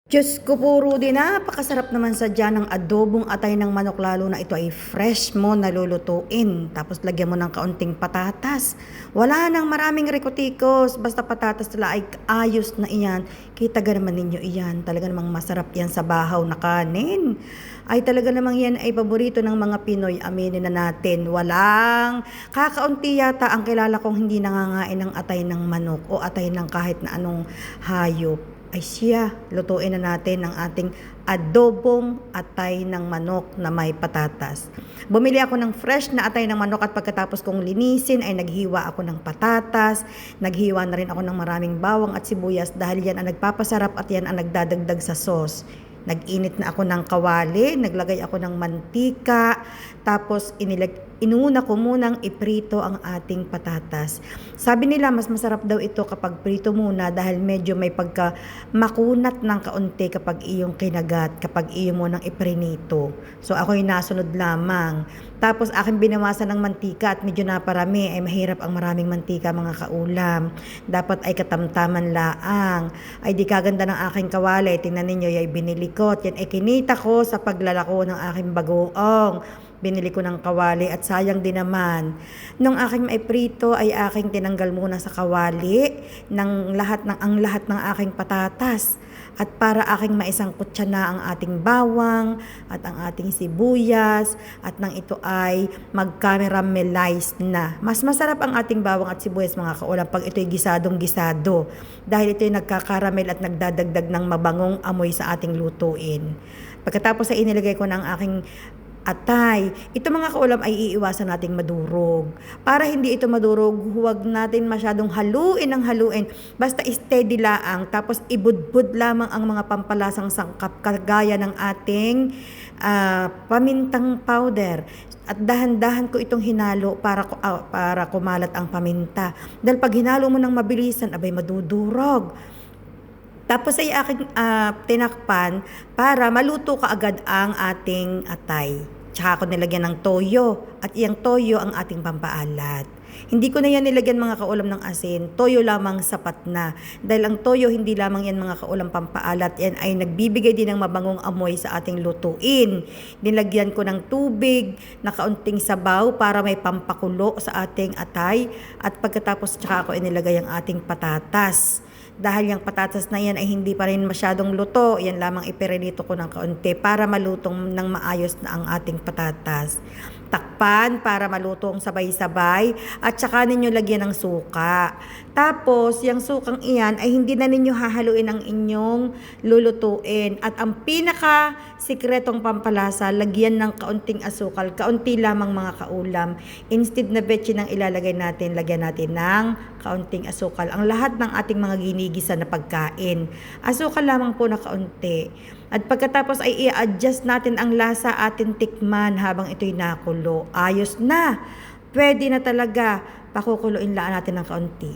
Diyos ko po, Rudy, napakasarap naman sadya ng adobong atay ng manok, lalo na ito ay fresh mo nalulutuin. Tapos lagyan mo ng kaunting patatas. Wala nang maraming rikotikos, basta patatas nila ay ayos na iyan. Kita ga naman ninyo iyan, talaga namang masarap yan sa bahaw na kanin. Ay talaga namang yan ay paborito ng mga Pinoy, aminin na natin. Walang kakaunti yata ang kilala kong hindi nangangain ng atay ng manok o atay ng kahit na anong hayop. Ay siya, lutuin na natin ang ating adobong atay ng manok na may patatas. Bumili ako ng fresh na atay ng manok at pagkatapos kong linisin ay naghiwa ako ng patatas, naghiwa na rin ako ng maraming bawang at sibuyas dahil yan ang nagpapasarap at yan ang nagdadagdag sa sauce. Nag-init na ako ng kawali, naglagay ako ng mantika, tapos inuna ko munang iprito ang ating patatas. Sabi nila mas masarap daw ito kapag prito muna dahil medyo may pagka makunat ng kaunti kapag iyong kinagat, kapag iyong munang iprinito. So ako'y nasunod lamang. Tapos aking binawasan ng mantika at medyo naparami, ay mahirap ang maraming mantika mga kaulam. Dapat ay katamtaman laang. Ay di kaganda ng aking kawali, tingnan ninyo, ay binili ko. Yan ay kinita ko sa paglalako ng aking bagoong. Binili ko ng kawali at sayang din naman. Nung aking may prito ay aking tinanggal muna sa kawali ang lahat ng aking patatas. At para aking maisangkot na ang ating bawang at ang ating sibuyas at nang ito ay mag-caramelize na. Mas masarap ang ating bawang at sibuyas mga kaulam pag ito'y gisadong-gisado dahil ito'y nagkakaramel at nagdadagdag ng mabangong amoy sa ating lutuin. Pagkatapos ay inilagay ko ng aking atay. Ito mga kaulam ay iiwasan nating madurog. Para hindi ito madurog, huwag natin masyadong haluin ng haluin. Basta steady laang. Tapos ibudbud lamang ang mga pampalasang sangkap kagaya ng ating pamintang powder. At dahan-dahan ko itong hinalo para kumalat ang paminta. Dahil pag hinalo mo ng mabilisan, abay madudurog. Tapos ay aking tinakpan para maluto kaagad ang ating atay. Tsaka ako nilagyan ng toyo at iyang toyo ang ating pampaalat. Hindi ko na yan nilagyan mga kaulam ng asin, toyo lamang sapat na. Dahil ang toyo hindi lamang yan mga kaulam pampaalat, yan ay nagbibigay din ng mabangong amoy sa ating lutuin. Nilagyan ko ng tubig na kaunting sabaw para may pampakulo sa ating atay at pagkatapos tsaka ako inilagay ang ating patatas. Dahil yung patatas na yan ay hindi pa rin masyadong luto, yan lamang ipirilito ko ng kaunti para malutong ng maayos na ang ating patatas. Takpan para malutong sabay-sabay at saka ninyo lagyan ng suka. Tapos, yung sukang iyan ay hindi na ninyo hahaluin ang inyong lulutuin. At ang pinaka sikretong pampalasa, lagyan ng kaunting asukal. Kaunti lamang mga kaulam. Instead na betchin ang ilalagay natin, lagyan natin ng kaunting asukal. Ang lahat ng ating mga ginigisa na pagkain. Asukal lamang po na kaunti. At pagkatapos ay i-adjust natin ang lasa atin tikman habang ito'y nakulo. Ayos na. Pwede na talaga. Pakukuluin lang natin ng kaunti.